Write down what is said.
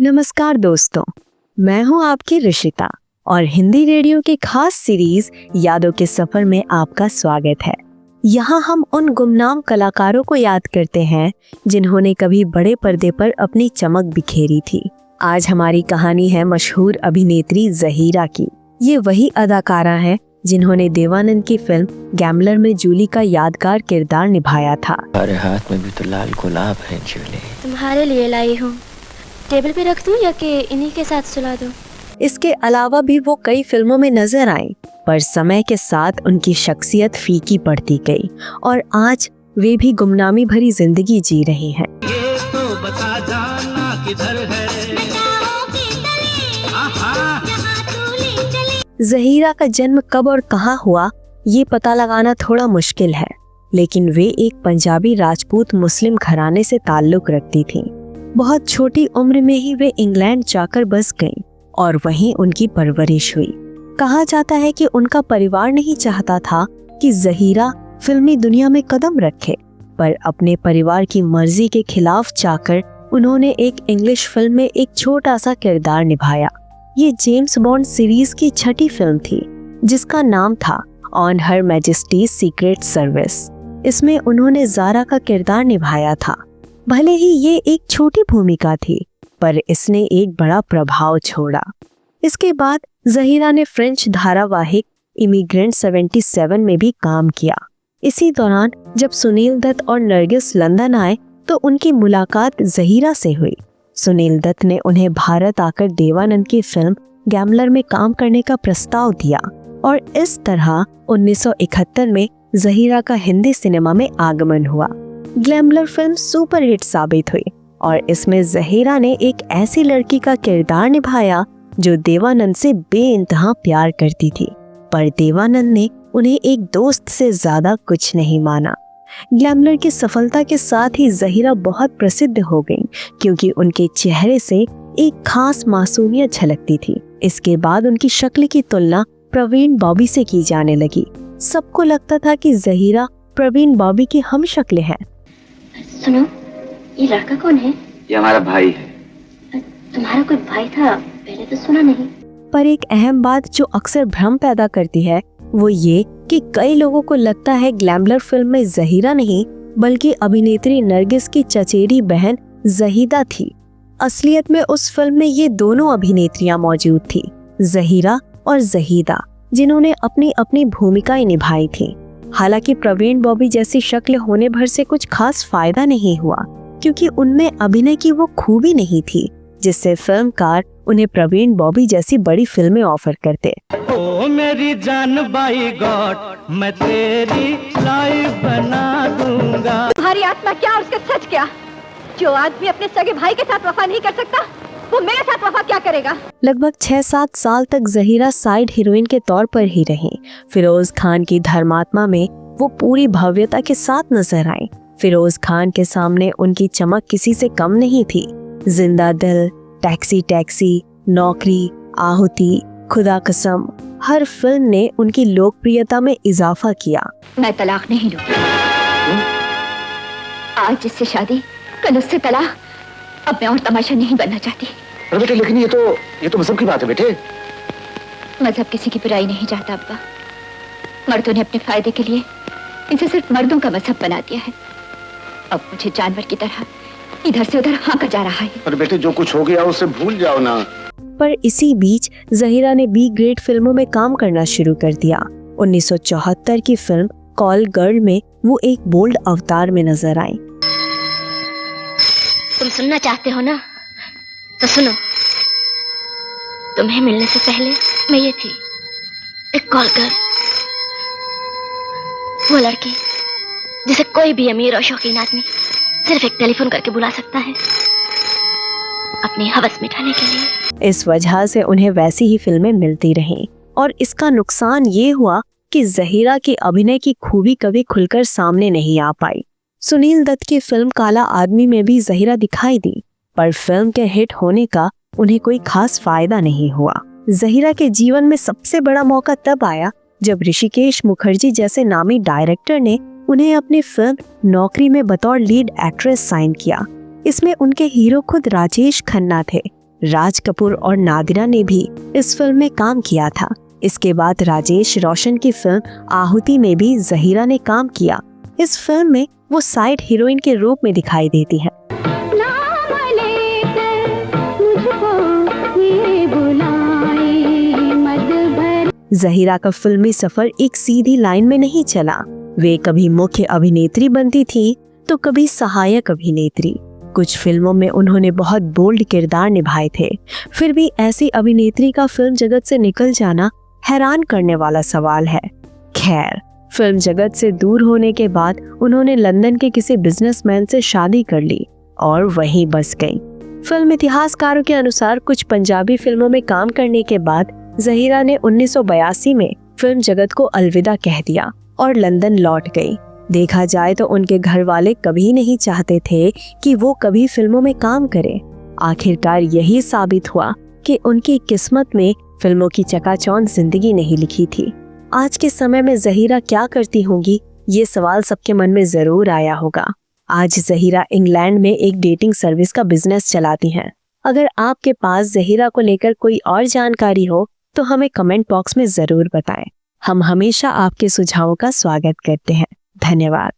नमस्कार दोस्तों, मैं हूं आपकी ऋषिता और हिंदी रेडियो के खास सीरीज यादों के सफर में आपका स्वागत है। यहाँ हम उन गुमनाम कलाकारों को याद करते हैं जिन्होंने कभी बड़े पर्दे पर अपनी चमक बिखेरी थी। आज हमारी कहानी है मशहूर अभिनेत्री ज़हीरा की। ये वही अदाकारा है जिन्होंने देवानंद की फिल्म गैम्बलर में जूली का यादगार किरदार निभाया था। हमारे हाथ में भी तो लाल गुलाब है जूली। तुम्हारे लिए लाई हूँ। टेबल पे रख दूं या कि इन्हीं के साथ सुला दूं? इसके अलावा भी वो कई फिल्मों में नजर आई, पर समय के साथ उनकी शख्सियत फीकी पड़ती गई और आज वे भी गुमनामी भरी जिंदगी जी रही हैं। ये तो बता जाना किधर है। ज़हीरा का जन्म कब और कहाँ हुआ ये पता लगाना थोड़ा मुश्किल है, लेकिन वे एक पंजाबी राजपूत मुस्लिम घराने से ताल्लुक रखती थीं। बहुत छोटी उम्र में ही वे इंग्लैंड जाकर बस गईं और वहीं उनकी परवरिश हुई। कहा जाता है कि उनका परिवार नहीं चाहता था कि ज़हीरा फिल्मी दुनिया में कदम रखे, पर अपने परिवार की मर्जी के खिलाफ जाकर उन्होंने एक इंग्लिश फिल्म में एक छोटा सा किरदार निभाया। ये जेम्स बॉन्ड सीरीज की छठी फिल्म थी जिसका नाम था on her Majesty's secret service. इसमें उन्होंने ज़ारा का किरदार निभाया था। भले ही ये एक छोटी भूमिका थी, पर इसने एक बड़ा प्रभाव छोड़ा। इसके बाद ज़हीरा ने फ्रेंच धारावाहिक इमिग्रेंट 77 में भी काम किया। इसी दौरान जब सुनील दत्त और नरगिस लंदन आए तो उनकी मुलाकात ज़हीरा से हुई। सुनील दत्त ने उन्हें भारत आकर देवानंद की फिल्म गैम्बलर में काम करने का प्रस्ताव दिया और इस तरह 1971 में ज़हीरा का हिंदी सिनेमा में आगमन हुआ। गैम्बलर फिल्म सुपरहिट साबित हुई और इसमें ज़हीरा ने एक ऐसी लड़की का किरदार निभाया जो देवानंद से बेइंतहा प्यार करती थी, पर देवानंद ने उन्हें एक दोस्त से ज्यादा कुछ नहीं माना। गैम्बलर की सफलता के साथ ही ज़हीरा बहुत प्रसिद्ध हो गईं क्योंकि उनके चेहरे से एक खास मासूमियत झलकती थी। इसके बाद उनकी शक्ल की तुलना प्रवीण बॉबी से की जाने लगी। सबको लगता था कि ज़हीरा प्रवीण बॉबी की हम शक्ल है। सुनो, ये लड़का कौन है? ये हमारा भाई है। तुम्हारा कोई भाई था? पहले तो सुना नहीं। पर एक अहम बात जो अक्सर भ्रम पैदा करती है वो ये कि कई लोगों को लगता है गैम्बलर फिल्म में ज़हीरा नहीं बल्कि अभिनेत्री नरगिस की चचेरी बहन ज़हीदा थी। असलियत में उस फिल्म में ये दोनों अभिनेत्रियां मौजूद थी, ज़हीरा और ज़हीदा, जिन्होंने अपनी अपनी भूमिकाएं निभाई थी। हालांकि प्रवीण बॉबी जैसी शक्ल होने भर से कुछ खास फायदा नहीं हुआ क्योंकि उनमें अभिनय की वो खूबी नहीं थी जिससे फिल्मकार उन्हें प्रवीण बॉबी जैसी बड़ी फिल्में ऑफर करते। ओ मेरी जान बाई गॉड, मैं तेरी लाइफ बना दूंगा। तुम्हारी आत्मा क्या और उसका सच क्या? जो आदमी अपने सगे भाई के साथ वफा नहीं कर सकता वो मेरे साथ वफा क्या करेगा? लगभग 6-7 साल तक ज़हीरा साइड हीरोइन के तौर पर ही रहीं। फिरोज खान की धर्मात्मा में वो पूरी भव्यता के साथ नजर आई। फिरोज खान के सामने उनकी चमक किसी से कम नहीं थी। जिंदा दिल, टैक्सी टैक्सी, नौकरी, आहुति, खुदा कसम, हर फिल्म ने उनकी लोकप्रियता में इजाफा किया। मैं तलाक नहीं लूंगी। आज जिससे शादी, कल उससे तलाक। अब मैं और तमाशा नहीं बनना चाहती। अरे बेटे, लेकिन ये तो मजहब की बात है बेटे। मजहब किसी की बुराई नहीं चाहता अब्बा। मर्दों ने अपने फायदे के लिए इसे सिर्फ मर्दों का मजहब बना दिया है। अब मुझे जानवर की तरह इधर से उधर हाँका जा रहा है। अरे बेटे, जो कुछ हो गया उसे भूल जाओ ना। पर इसी बीच ज़हीरा ने बी ग्रेड फिल्मों में काम करना शुरू कर दिया। 1974 की फिल्म कॉल गर्ल में वो एक बोल्ड अवतार में नजर आई। तुम सुनना चाहते हो ना, तो सुनो। तुम्हें मिलने से पहले मैं ये थी, एक कॉल गर्ल। वो लड़की जिसे कोई भी अमीर और शौकीन आदमी सिर्फ एक टेलीफोन करके बुला सकता है अपनी हवस मिटाने के लिए। इस वजह से उन्हें वैसी ही फिल्में मिलती रहीं और इसका नुकसान ये हुआ कि ज़हीरा की अभिनय की खूबी कभी खुलकर सामने नहीं आ पाई। सुनील दत्त की फिल्म काला आदमी में भी ज़हीरा दिखाई दी, पर फिल्म के हिट होने का उन्हें कोई खास फायदा नहीं हुआ। ज़हीरा के जीवन में सबसे बड़ा मौका तब आया जब ऋषिकेश मुखर्जी जैसे नामी डायरेक्टर ने उन्हें अपनी फिल्म नौकरी में बतौर लीड एक्ट्रेस साइन किया। इसमें उनके हीरो खुद राजेश खन्ना थे। राज कपूर और नादिरा ने भी इस फिल्म में काम किया था। इसके बाद राजेश रोशन की फिल्म आहुति में भी जहीरा ने काम किया। इस फिल्म में वो साइड हीरोइन के रूप में दिखाई देती हैं। जहीरा का फिल्मी सफर एक सीधी लाइन में नहीं चला। वे कभी मुख्य अभिनेत्री बनती थी तो कभी सहायक अभिनेत्री। कुछ फिल्मों में उन्होंने बहुत बोल्ड किरदार निभाए थे। फिर भी ऐसी अभिनेत्री का फिल्म जगत से निकल जाना हैरान करने वाला सवाल है। खैर, फिल्म जगत से दूर होने के बाद उन्होंने लंदन के किसी बिजनेसमैन से शादी कर ली और वहीं बस गई। फिल्म इतिहासकारों के अनुसार कुछ पंजाबी फिल्मों में काम करने के बाद जहीरा ने 1982 में फिल्म जगत को अलविदा कह दिया और लंदन लौट गई। देखा जाए तो उनके घर वाले कभी नहीं चाहते थे कि वो कभी फिल्मों में काम करें। आखिरकार यही साबित हुआ कि उनकी किस्मत में फिल्मों की चकाचौंध जिंदगी नहीं लिखी थी। आज के समय में जहीरा क्या करती होंगी, ये सवाल सबके मन में जरूर आया होगा। आज जहीरा इंग्लैंड में एक डेटिंग सर्विस का बिजनेस चलाती हैं। अगर आपके पास जहीरा को लेकर कोई और जानकारी हो तो हमें कमेंट बॉक्स में जरूर बताएं। हम हमेशा आपके सुझावों का स्वागत करते हैं। धन्यवाद।